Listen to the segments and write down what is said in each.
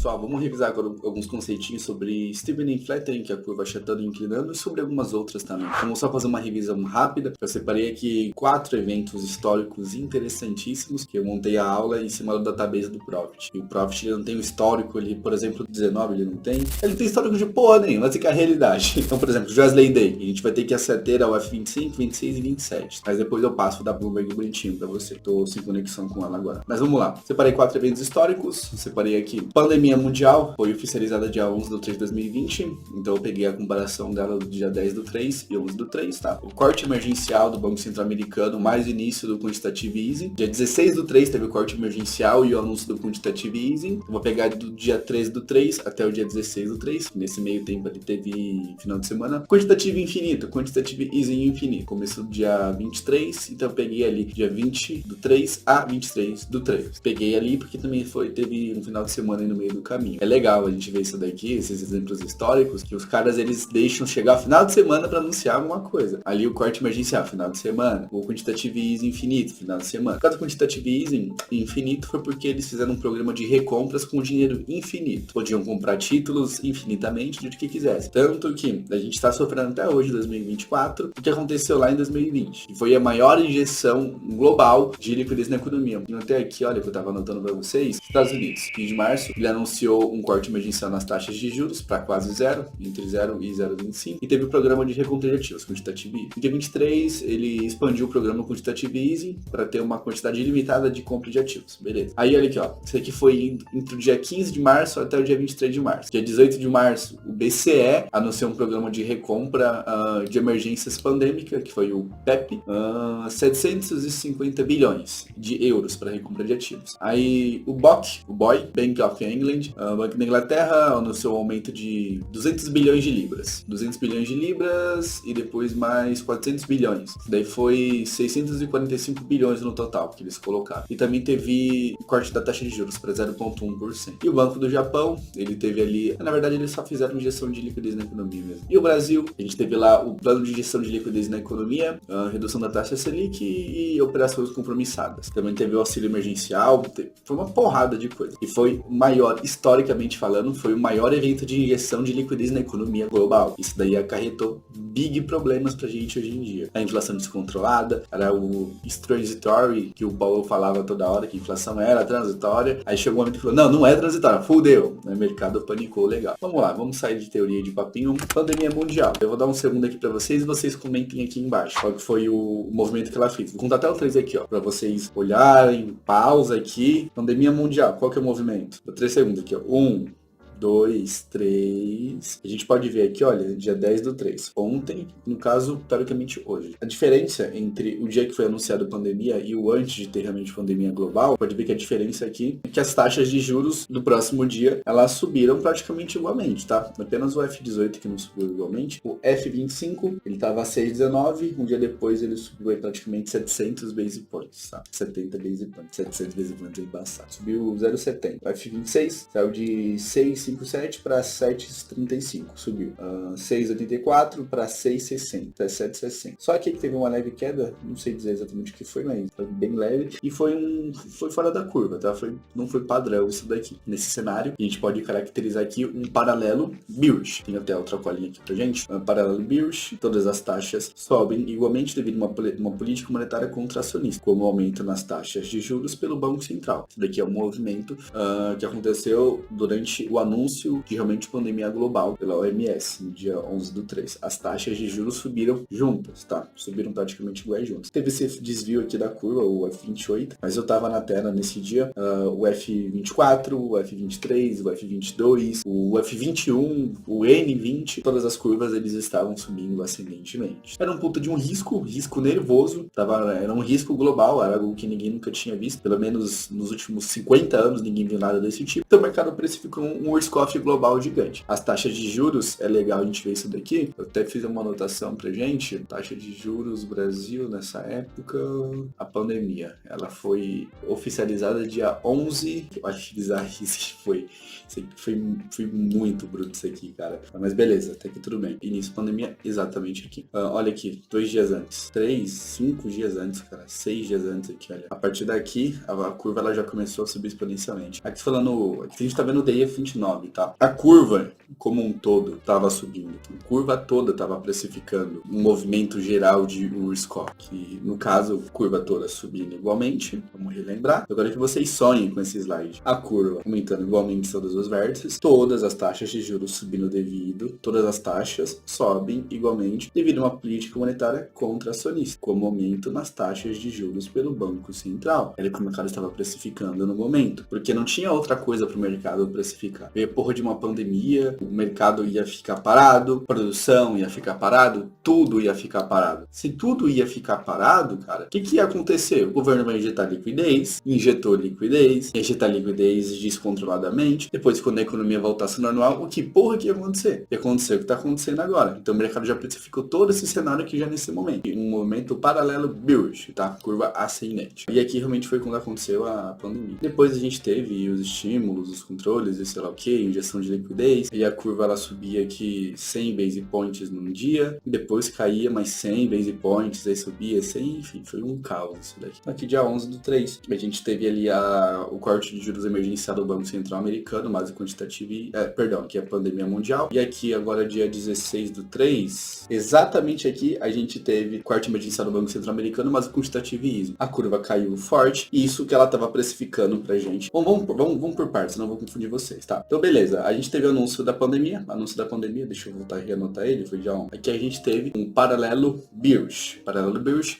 pessoal, vamos revisar agora alguns conceitinhos sobre Steepening e Flattening, que é a curva achatando e inclinando, e sobre algumas outras também. Vamos só fazer uma revisão rápida. Eu separei aqui 4 eventos históricos interessantíssimos, que eu montei a aula em cima do database do Profit. E o Profit ele não tem o histórico, ele, por exemplo, 19 ele não tem. Ele tem histórico de porra nenhuma, mas é que é a realidade. Então, por exemplo, Josley Day, a gente vai ter que acertar ao F25, 26 e 27. Mas depois eu passo da Bloomberg bonitinho pra você. Tô sem conexão com ela agora. Mas vamos lá. Separei 4 eventos históricos. Separei aqui. Pandemia mundial foi oficializada dia 11/3 de 2020. Então eu peguei a comparação dela do dia 10/3 e 11/3, tá? O corte emergencial do Banco Central Americano, mais o início do Quantitative Easing. Dia 16/3 teve o corte emergencial e o anúncio do Quantitative Easing. Eu vou pegar do dia 13/3 até o dia 16/3. Nesse meio tempo ali teve final de semana. Quantitative infinito, Quantitative Easing infinito. Começou dia 23, então eu peguei ali dia 20/3 a 23/3. Peguei ali porque também teve um final de semana aí no meio do caminho. É legal a gente ver isso daqui, esses exemplos históricos, que os caras eles deixam chegar final de semana para anunciar alguma coisa. Ali o corte emergencial, final de semana. O Quantitative Easing infinito, final de semana. O caso do Quantitative Easing infinito foi porque eles fizeram um programa de recompras com dinheiro infinito. Podiam comprar títulos infinitamente do que quisesse. Tanto que a gente está sofrendo até hoje, 2024, o que aconteceu lá em 2020. Que foi a maior injeção global de liquidez na economia. E até aqui, olha, que eu estava anotando para vocês, Estados Unidos, 15 de março, ele anunciou um corte emergencial nas taxas de juros para quase zero, entre 0 e 0,25, e teve o programa de recompra de ativos, Quantitative Easing. Em dia 23, ele expandiu o programa Quantitative Easing para ter uma quantidade ilimitada de compra de ativos. Beleza. Aí, olha aqui, ó. Isso aqui foi entre o dia 15 de março até o dia 23 de março. Dia 18 de março, o BCE anunciou um programa de recompra de emergências pandêmica, que foi o PEP, 750 bilhões de euros para recompra de ativos. Aí o BOE, Bank of England, Banco da Inglaterra, anunciou um aumento de 200 bilhões de libras. 200 bilhões de libras e depois mais 400 bilhões. Daí foi 645 bilhões no total que eles colocaram. E também teve o corte da taxa de juros para 0,1%. E o Banco do Japão, ele teve ali... Na verdade, eles só fizeram injeção de liquidez na economia mesmo. E o Brasil, a gente teve lá o plano de injeção de liquidez na economia, a redução da taxa Selic e operações compromissadas. Também teve o auxílio emergencial, foi uma porrada de coisa. E foi o maior, historicamente falando, foi o maior evento de injeção de liquidez na economia global. Isso daí acarretou big problemas pra gente hoje em dia. A inflação descontrolada, era o transitory, que o Powell falava toda hora, que a inflação era transitória. Aí chegou um momento que falou, não é transitória, fudeu. O mercado panicou legal. Vamos lá, vamos sair de teoria de papinho. Pandemia mundial. Eu vou dar um segundo aqui pra vocês e vocês comentem aqui embaixo qual que foi o movimento que ela fez. Vou contar até o 3 aqui, ó, pra vocês olharem, pausa aqui. Pandemia mundial, qual que é o movimento? 3 segundos aqui, ó. 1, 2, 3. A gente pode ver aqui, olha, dia 10/3. Ontem, no caso, teoricamente hoje. A diferença entre o dia que foi anunciado a pandemia e o antes de ter realmente pandemia global, pode ver que a diferença aqui é que as taxas de juros do próximo dia, elas subiram praticamente igualmente, tá? Apenas o F18 que não subiu igualmente. O F25, ele tava a 6,19. Um dia depois ele subiu aí praticamente 700 base points, tá? 70 base points. 700 base points é embaçado. Subiu 0,70. O F26 saiu de 6,57 para 7,35, subiu. 6,84 para 6,60, 7,60. Só que teve uma leve queda, não sei dizer exatamente o que foi, mas foi bem leve e foi fora da curva, tá? Não foi padrão isso daqui. Nesse cenário, a gente pode caracterizar aqui um paralelo bearish. Tem até outra colinha aqui pra gente. Um paralelo bearish, todas as taxas sobem igualmente devido a uma política monetária contracionista, como o aumento nas taxas de juros pelo Banco Central. Isso daqui é um movimento que aconteceu durante o anúncio de realmente pandemia global pela OMS, no dia 11/3. As taxas de juros subiram juntas, tá? Subiram praticamente iguais juntas. Teve esse desvio aqui da curva, o F28, mas eu tava na tela nesse dia, o F24, o F23, o F22, o F21, o N20, todas as curvas eles estavam subindo ascendentemente. Era um puta de um risco nervoso, era um risco global, era algo que ninguém nunca tinha visto, pelo menos nos últimos 50 anos ninguém viu nada desse tipo. Então o mercado precificou um urso risk-off global gigante. As taxas de juros, é legal a gente ver isso daqui, eu até fiz uma anotação pra gente, taxa de juros Brasil nessa época, a pandemia, ela foi oficializada dia 11, eu acho que bizarrice foi muito bruto isso aqui, cara, mas beleza, até que tudo bem. Início da pandemia, exatamente aqui. Olha aqui, 2 dias antes, 5 dias antes, cara, 6 dias antes aqui, olha. A partir daqui, a curva ela já começou a subir exponencialmente. Aqui falando, aqui a gente tá vendo o DI 29, tá? A curva, como um todo, tava subindo. A curva toda tava precificando um movimento geral de risk-off, que no caso, a curva toda subindo igualmente, vamos relembrar. Agora que vocês sonhem com esse slide. A curva aumentando igualmente em todos os vértices, todas as taxas de juros subindo devido, todas as taxas sobem igualmente devido a uma política monetária contracionista, como aumento nas taxas de juros pelo Banco Central. Era o que o mercado estava precificando no momento, porque não tinha outra coisa para o mercado precificar. Veio a porra de uma pandemia, o mercado ia ficar parado, produção ia ficar parado, tudo ia ficar parado. Se tudo ia ficar parado, cara, o que ia acontecer? O governo vai injetar liquidez, injetou liquidez, injetar liquidez descontroladamente, depois quando a economia voltasse ao normal, o que porra que ia acontecer? Ia acontecer o que está acontecendo agora. Então o mercado já precificou todo esse cenário aqui já nesse momento. Um movimento paralelo bearish, tá? Curva ascendente. E aqui realmente foi quando aconteceu a pandemia. Depois a gente teve os estímulos, os controles e sei lá o que, injeção de liquidez, e a curva ela subia aqui 100 base points num dia, e depois caía mais 100 base points, aí subia 100, enfim, foi um caos isso daqui. Aqui dia 11/3, a gente teve ali o corte de juros emergencial do Banco Central americano, mais o quantitativo, aqui a pandemia mundial, e aqui agora dia 16/3, exatamente aqui a gente teve corte emergencial do Banco Central americano, mas o quantitativo easing. A curva caiu forte, e isso que ela estava precificando pra gente. Bom, vamos por partes, senão eu vou confundir vocês, tá? Então beleza, a gente teve o anúncio da pandemia, deixa eu voltar a reanotar ele, foi dia 11. Aqui a gente teve um paralelo bearish,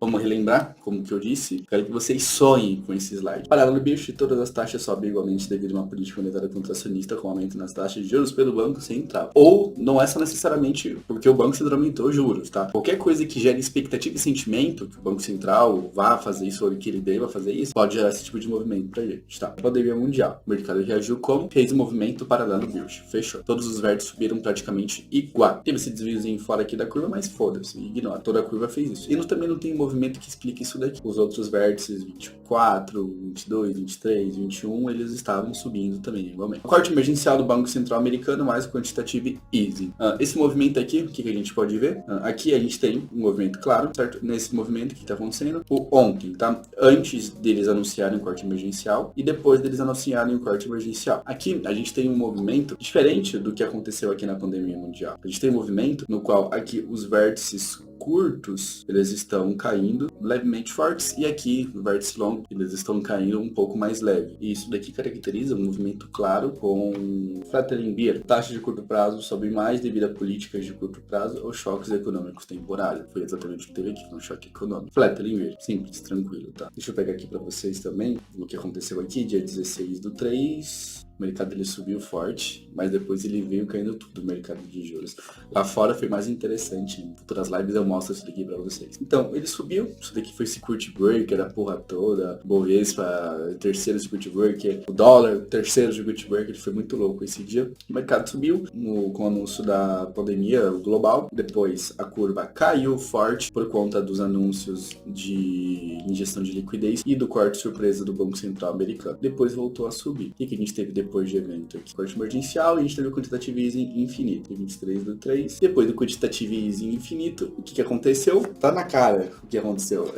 vamos relembrar, como que eu disse, quero que vocês sonhem com esse slide. Paralelo bearish, todas as taxas sobem igualmente devido a uma política monetária contracionista com aumento nas taxas de juros pelo Banco Central. Ou não é só necessariamente porque o Banco Central aumentou juros, tá? Qualquer coisa que gere expectativa e sentimento que o Banco Central vá fazer isso ou que ele deva fazer isso, pode gerar esse tipo de movimento pra gente, tá? Pandemia mundial. O mercado reagiu como? Fez um movimento paralelo bearish. Fechou. Todos os vértices subiram praticamente igual. Teve esse desviozinho fora aqui da curva, mas foda-se, ignora. Toda a curva fez isso. E também não tem movimento que explique isso daqui. Os outros vértices, 24, 22, 23, 21, eles estavam subindo também, igualmente. O corte emergencial do Banco Central americano mais o quantitative easing. Esse movimento aqui, o que a gente pode ver? Aqui a gente tem um movimento claro, certo? Nesse movimento que está acontecendo, ontem, tá? Antes deles anunciarem o corte emergencial e depois deles anunciarem o corte emergencial. Aqui a gente tem um movimento diferente do que aconteceu aqui na pandemia mundial. A gente tem um movimento no qual aqui os vértices curtos, eles estão caindo levemente fortes, e aqui no vértice longo, eles estão caindo um pouco mais leve. E isso daqui caracteriza um movimento claro com flattening bear. Taxa de curto prazo sobe mais devido a políticas de curto prazo ou choques econômicos temporários. Foi exatamente o que teve aqui, foi um choque econômico. Flattening bear, simples, tranquilo, tá? Deixa eu pegar aqui para vocês também o que aconteceu aqui, dia 16/3. O mercado ele subiu forte, mas depois ele veio caindo tudo, o mercado de juros. Lá fora foi mais interessante, em futuras lives eu mostro isso daqui pra vocês. Então, ele subiu, isso daqui foi circuit breaker, a porra toda, Bovespa, terceiro circuit breaker, o dólar, terceiro circuit breaker, foi muito louco esse dia. O mercado subiu com o anúncio da pandemia global, depois a curva caiu forte por conta dos anúncios de injeção de liquidez e do corte surpresa do Banco Central americano. Depois voltou a subir. O que a gente teve depois de evento aqui? Corte emergencial, e a gente teve o quantitative easing infinito, 23/3. Depois do quantitative easing infinito, o que aconteceu? Tá na cara o que aconteceu.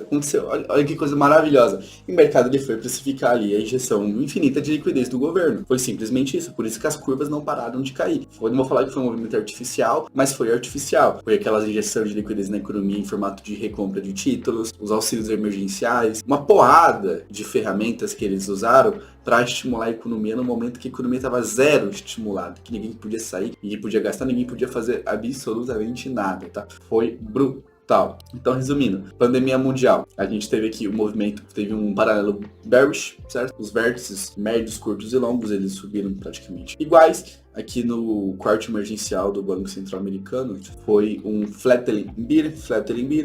Olha que coisa maravilhosa. E o mercado ele foi precificar ali a injeção infinita de liquidez do governo. Foi simplesmente isso. Por isso que as curvas não pararam de cair. Eu não vou falar que foi um movimento artificial, mas foi artificial. Foi aquelas injeções de liquidez na economia em formato de recompra de títulos, os auxílios emergenciais, uma porrada de ferramentas que eles usaram para estimular a economia no momento que a economia estava zero estimulada, que ninguém podia sair, ninguém podia gastar, ninguém podia fazer absolutamente nada, tá? Foi brutal. Então, resumindo, pandemia mundial. A gente teve aqui o movimento, teve um paralelo bearish, certo? Os vértices médios, curtos e longos, eles subiram praticamente iguais. aqui no quarto emergencial do Banco Central Americano foi um flattening bear,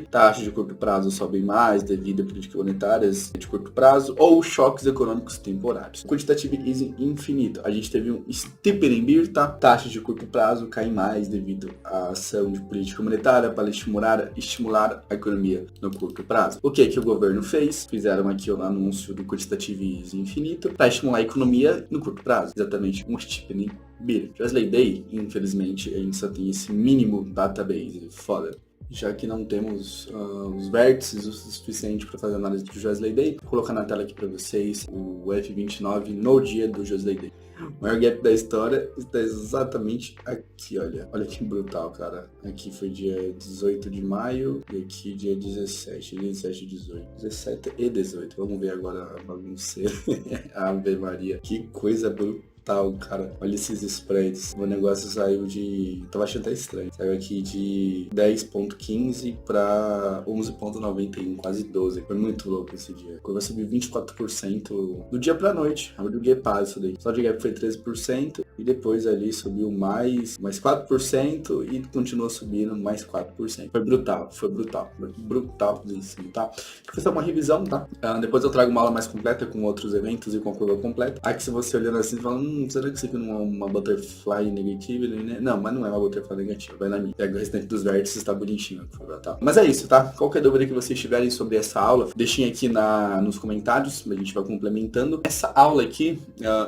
taxa de curto prazo sobe mais devido a políticas monetárias de curto prazo ou choques econômicos temporários. Quantitative easing infinito, a gente teve um steepening bear, tá? Taxa de curto prazo cai mais devido à ação de política monetária para estimular a economia no curto prazo. O que o governo fez? Fizeram aqui o anúncio do quantitative easing infinito para estimular a economia no curto prazo, exatamente um steepening bear. Josley Day, infelizmente, a gente só tem esse mínimo database, foda. Já que não temos os vértices o suficiente para fazer análise do Josley Day, vou colocar na tela aqui para vocês o F29 no dia do Josley Day. O maior gap da história está exatamente aqui, olha. Olha que brutal, cara. Aqui foi dia 18 de maio e aqui dia 17 e 18. 17 e 18. Vamos ver agora a bagunceira. Ave Maria. Que coisa brutal. Cara, olha esses spreads. O negócio saiu de... Tava achando até estranho. Saiu aqui de 10,15 para 11,91, quase 12. Foi muito louco esse dia. A curva subiu 24% do dia pra noite. Abriu o gap isso daí. Só de gap foi 13% e depois ali subiu mais 4% e continuou subindo mais 4%. Foi brutal em cima, tá? Foi só uma revisão, tá? Depois eu trago uma aula mais completa com outros eventos e com a curva completa. Aqui se você olhando assim, falando, será que isso aqui não é uma butterfly negativa, né? Não, mas não é uma butterfly negativa, vai na minha. Pega o restante dos vértices, tá bonitinho, tá? Mas é isso, tá? Qualquer dúvida que vocês tiverem sobre essa aula, deixem aqui nos comentários, a gente vai complementando. Essa aula aqui,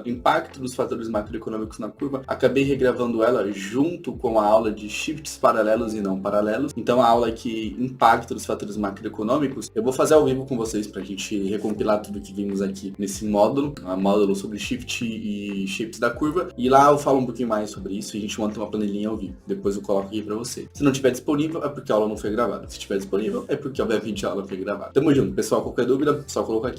impacto dos fatores macroeconômicos na curva, acabei regravando ela junto com a aula de shifts paralelos e não paralelos. Então a aula aqui, impacto dos fatores macroeconômicos, eu vou fazer ao vivo com vocês pra gente recompilar tudo que vimos aqui nesse módulo, módulo sobre shift e shapes da curva, e lá eu falo um pouquinho mais sobre isso e a gente monta uma planilhinha ao vivo. Depois eu coloco aqui pra você. Se não tiver disponível, é porque a aula não foi gravada. Se tiver disponível, é porque obviamente a aula foi gravada. Tamo junto, pessoal. Qualquer dúvida, só colocar aqui.